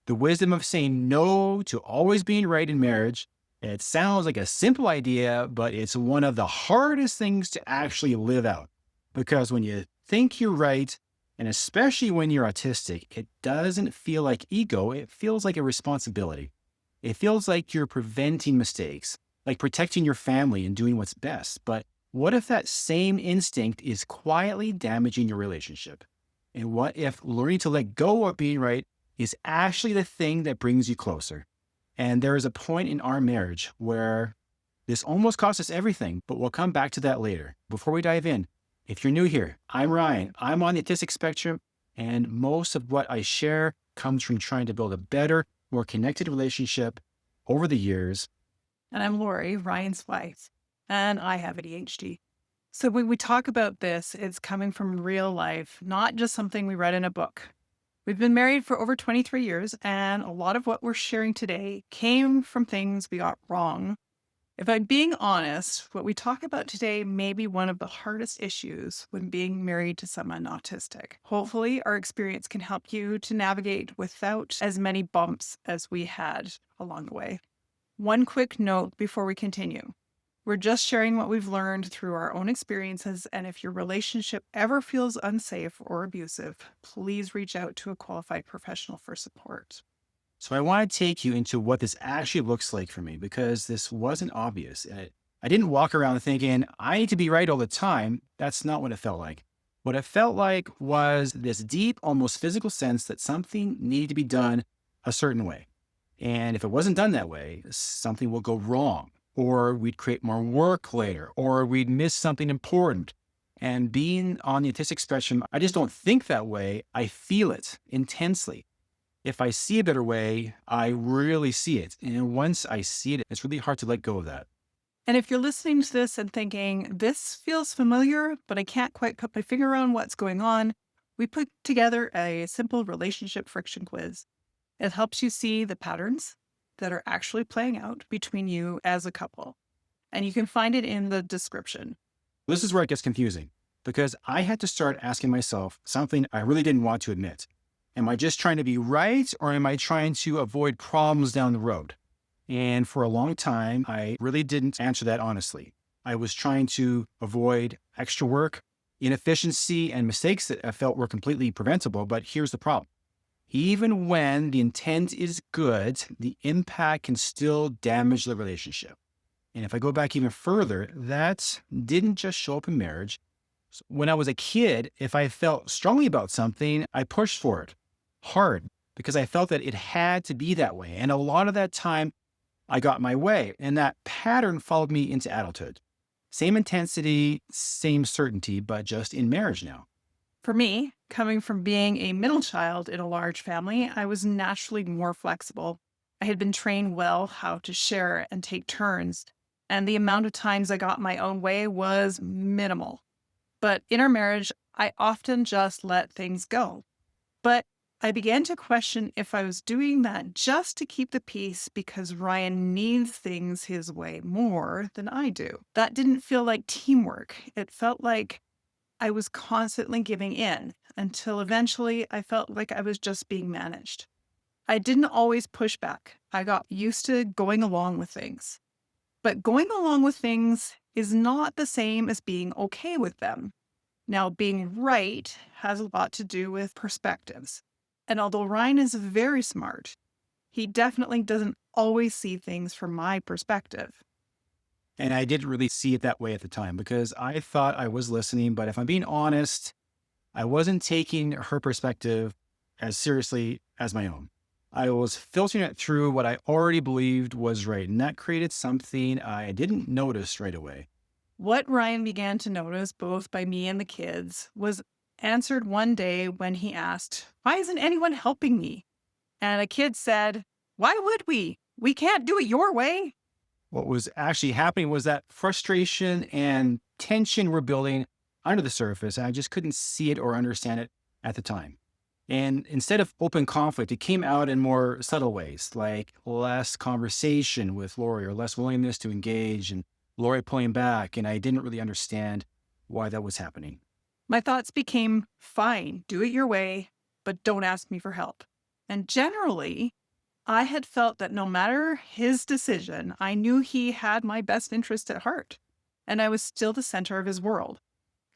The wisdom of saying no to always being right in marriage. It sounds like a simple idea, but it's one of the hardest things to actually live out. Because when you think you're right, and especially when you're autistic, it doesn't feel like ego, it feels like a responsibility. It feels like you're preventing mistakes, like protecting your family and doing what's best. But what if that same instinct is quietly damaging your relationship? And what if learning to let go of being right is actually the thing that brings you closer? And there is a point in our marriage where this almost cost us everything, but we'll come back to that later. Before we dive in, if you're new here, I'm Ryan. I'm on the autistic spectrum, and most of what I share comes from trying to build a better, more connected relationship over the years. And I'm Lori, Ryan's wife, and I have ADHD. So when we talk about this, it's coming from real life, not just something we read in a book. We've been married for over 23 years, and a lot of what we're sharing today came from things we got wrong. If I'm being honest, what we talk about today may be one of the hardest issues when being married to someone autistic. Hopefully, our experience can help you to navigate without as many bumps as we had along the way. One quick note before we continue. We're just sharing what we've learned through our own experiences, and if your relationship ever feels unsafe or abusive, please reach out to a qualified professional for support. So I want to take you into what this actually looks like for me because this wasn't obvious. I didn't walk around thinking, I need to be right all the time. That's not what it felt like. What it felt like was this deep, almost physical sense that something needed to be done a certain way. And if it wasn't done that way, something will go wrong, or we'd create more work later, or we'd miss something important. And being on the autistic spectrum, I just don't think that way. I feel it intensely. If I see a better way, I really see it. And once I see it, it's really hard to let go of that. And if you're listening to this and thinking, this feels familiar, but I can't quite put my finger on what's going on, we put together a simple relationship friction quiz. It helps you see the patterns that are actually playing out between you as a couple. And you can find it in the description. This is where it gets confusing because I had to start asking myself something I really didn't want to admit. Am I just trying to be right or am I trying to avoid problems down the road? And for a long time, I really didn't answer that honestly. I was trying to avoid extra work, inefficiency, and mistakes that I felt were completely preventable. But here's the problem. Even when the intent is good, the impact can still damage the relationship. And if I go back even further, that didn't just show up in marriage. When I was a kid, if I felt strongly about something, I pushed for it hard because I felt that it had to be that way. And a lot of that time, I got my way. And that pattern followed me into adulthood. Same intensity, same certainty, but just in marriage now. For me, coming from being a middle child in a large family, I was naturally more flexible. I had been trained well how to share and take turns, and the amount of times I got my own way was minimal. But in our marriage, I often just let things go. But I began to question if I was doing that just to keep the peace because Ryan needs things his way more than I do. That didn't feel like teamwork. It felt like I was constantly giving in until eventually I felt like I was just being managed. I didn't always push back. I got used to going along with things. But going along with things is not the same as being okay with them. Now, being right has a lot to do with perspectives. And although Ryan is very smart, he definitely doesn't always see things from my perspective. And I didn't really see it that way at the time because I thought I was listening. But if I'm being honest, I wasn't taking her perspective as seriously as my own. I was filtering it through what I already believed was right. And that created something I didn't notice right away. What Ryan began to notice, both by me and the kids, was answered one day when he asked, "Why isn't anyone helping me?" And a kid said, "Why would we? We can't do it your way." What was actually happening was that frustration and tension were building under the surface. And I just couldn't see it or understand it at the time. And instead of open conflict, it came out in more subtle ways, like less conversation with Lori or less willingness to engage and Lori pulling back. And I didn't really understand why that was happening. My thoughts became, fine, do it your way, but don't ask me for help. And generally, I had felt that no matter his decision, I knew he had my best interest at heart, and I was still the center of his world.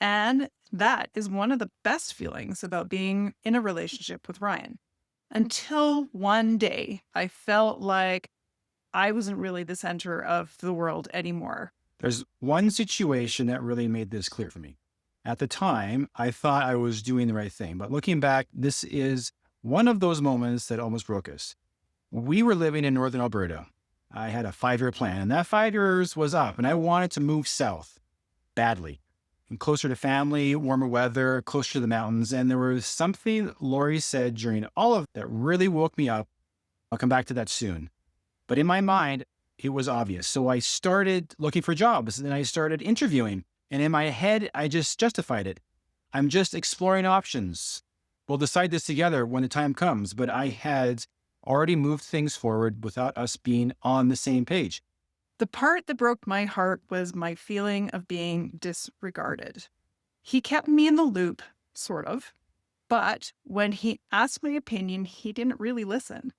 And that is one of the best feelings about being in a relationship with Ryan. Until one day, I felt like I wasn't really the center of the world anymore. There's one situation that really made this clear for me. At the time, I thought I was doing the right thing, but looking back, this is one of those moments that almost broke us. We were living in northern Alberta. I had a 5-year plan, and that 5 years was up, and I wanted to move south badly and closer to family, warmer weather, closer to the mountains. And there was something Lori said during all of that really woke me up. I'll come back to that soon. But in my mind, it was obvious. So I started looking for jobs and I started interviewing. And in my head, I just justified it. I'm just exploring options. We'll decide this together when the time comes. But I had already moved things forward without us being on the same page. The part that broke my heart was my feeling of being disregarded. He kept me in the loop, sort of, but when he asked my opinion, he didn't really listen.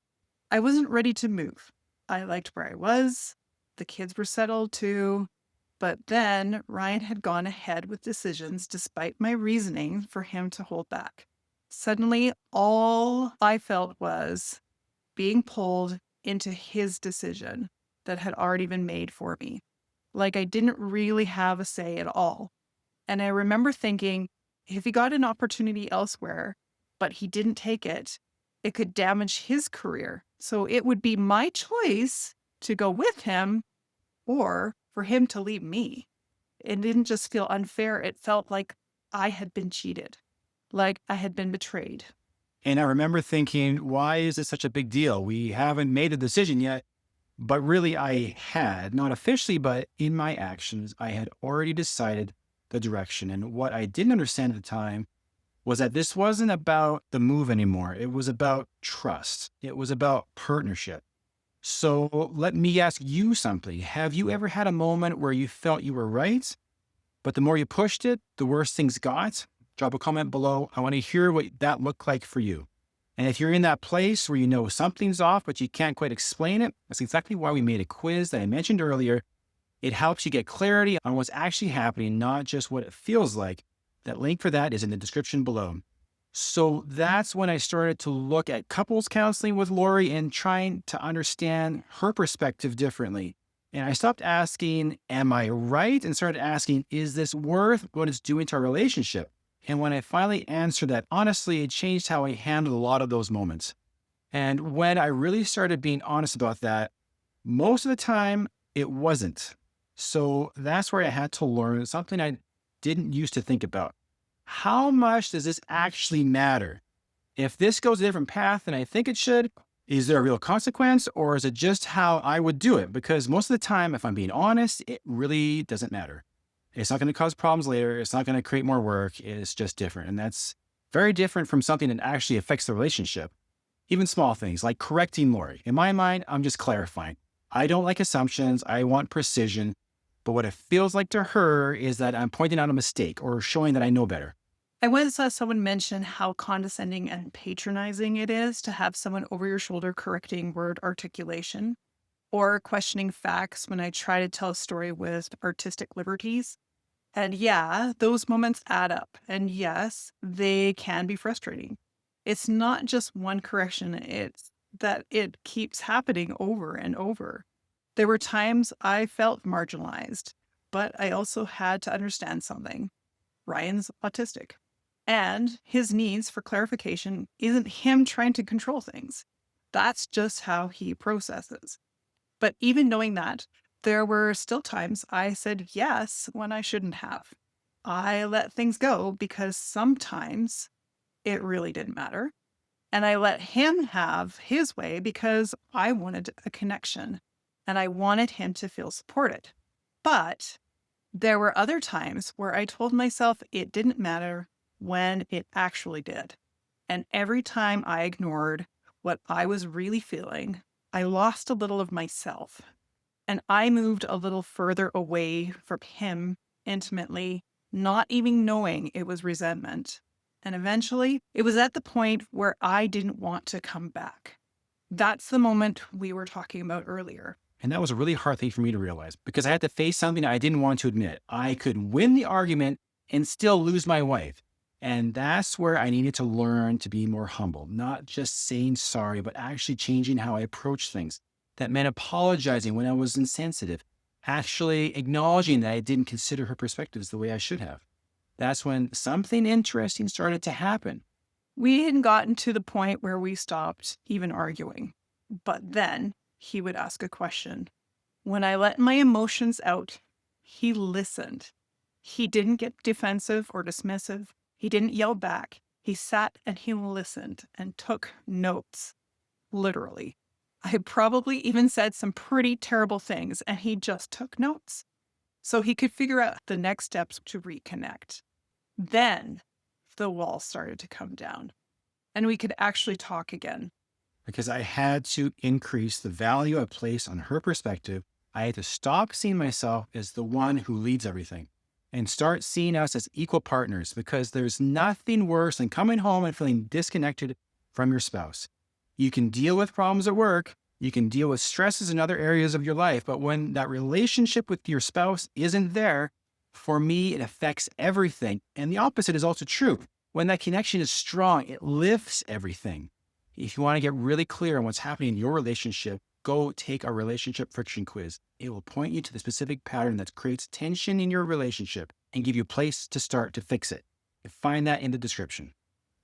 I wasn't ready to move. I liked where I was. The kids were settled too. But then Ryan had gone ahead with decisions despite my reasoning for him to hold back. Suddenly, all I felt was being pulled into his decision that had already been made for me. Like I didn't really have a say at all. And I remember thinking, if he got an opportunity elsewhere, but he didn't take it, it could damage his career. So it would be my choice to go with him or for him to leave me. It didn't just feel unfair. It felt like I had been cheated, like I had been betrayed. And I remember thinking, why is this such a big deal? We haven't made a decision yet. But really, I had, not officially, but in my actions, I had already decided the direction. And what I didn't understand at the time was that this wasn't about the move anymore. It was about trust. It was about partnership. So let me ask you something. Have you ever had a moment where you felt you were right, but the more you pushed it, the worse things got? Drop a comment below. I want to hear what that looked like for you. And if you're in that place where you know something's off, but you can't quite explain it, that's exactly why we made a quiz that I mentioned earlier. It helps you get clarity on what's actually happening, not just what it feels like. That link for that is in the description below. So that's when I started to look at couples counseling with Lori and trying to understand her perspective differently. And I stopped asking, am I right? And started asking, is this worth what it's doing to our relationship? And when I finally answered that honestly, it changed how I handled a lot of those moments. And when I really started being honest about that, most of the time it wasn't. So that's where I had to learn something I didn't used to think about. How much does this actually matter? If this goes a different path than I think it should, is there a real consequence or is it just how I would do it? Because most of the time, if I'm being honest, it really doesn't matter. It's not going to cause problems later. It's not going to create more work. It's just different. And that's very different from something that actually affects the relationship. Even small things like correcting Lori. In my mind, I'm just clarifying. I don't like assumptions. I want precision. But what it feels like to her is that I'm pointing out a mistake or showing that I know better. I once saw someone mention how condescending and patronizing it is to have someone over your shoulder correcting word articulation or questioning facts when I try to tell a story with artistic liberties. And yeah, those moments add up. And yes, they can be frustrating. It's not just one correction, it's that it keeps happening over and over. There were times I felt marginalized, but I also had to understand something. Ryan's autistic. And his needs for clarification isn't him trying to control things. That's just how he processes. But even knowing that, there were still times I said yes when I shouldn't have. I let things go because sometimes it really didn't matter. And I let him have his way because I wanted a connection and I wanted him to feel supported. But there were other times where I told myself it didn't matter when it actually did. And every time I ignored what I was really feeling, I lost a little of myself. And I moved a little further away from him intimately, not even knowing it was resentment. And eventually, it was at the point where I didn't want to come back. That's the moment we were talking about earlier. And that was a really hard thing for me to realize because I had to face something I didn't want to admit. I could win the argument and still lose my wife. And that's where I needed to learn to be more humble, not just saying sorry, but actually changing how I approach things. That meant apologizing when I was insensitive, actually acknowledging that I didn't consider her perspectives the way I should have. That's when something interesting started to happen. We had gotten to the point where we stopped even arguing. But then he would ask a question. When I let my emotions out, he listened. He didn't get defensive or dismissive. He didn't yell back. He sat and he listened and took notes. Literally. I had probably even said some pretty terrible things, and he just took notes so he could figure out the next steps to reconnect. Then the wall started to come down, and we could actually talk again. Because I had to increase the value I place on her perspective. I had to stop seeing myself as the one who leads everything and start seeing us as equal partners, because there's nothing worse than coming home and feeling disconnected from your spouse. You can deal with problems at work. You can deal with stresses in other areas of your life. But when that relationship with your spouse isn't there, for me, it affects everything. And the opposite is also true. When that connection is strong, it lifts everything. If you want to get really clear on what's happening in your relationship, go take our relationship friction quiz. It will point you to the specific pattern that creates tension in your relationship and give you a place to start to fix it. You find that in the description.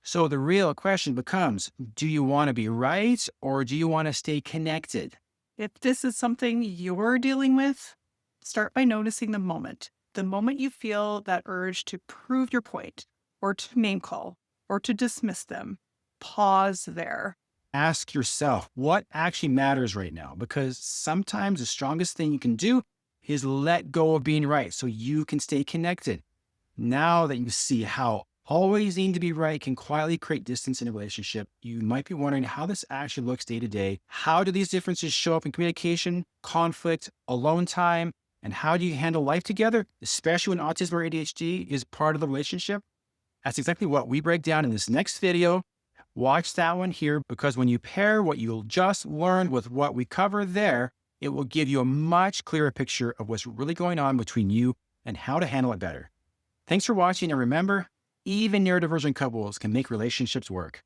So the real question becomes, do you want to be right or do you want to stay connected? If this is something you're dealing with, start by noticing the moment. The moment you feel that urge to prove your point, or to name call, or to dismiss them, pause there. Ask yourself what actually matters right now, because sometimes the strongest thing you can do is let go of being right so you can stay connected. Now that you see how always needing to be right can quietly create distance in a relationship, you might be wondering how this actually looks day to day. How do these differences show up in communication, conflict, alone time, and how do you handle life together, especially when autism or ADHD is part of the relationship? That's exactly what we break down in this next video. Watch that one here, because when you pair what you'll just learned with what we cover there, it will give you a much clearer picture of what's really going on between you and how to handle it better. Thanks for watching, and remember, even neurodivergent couples can make relationships work.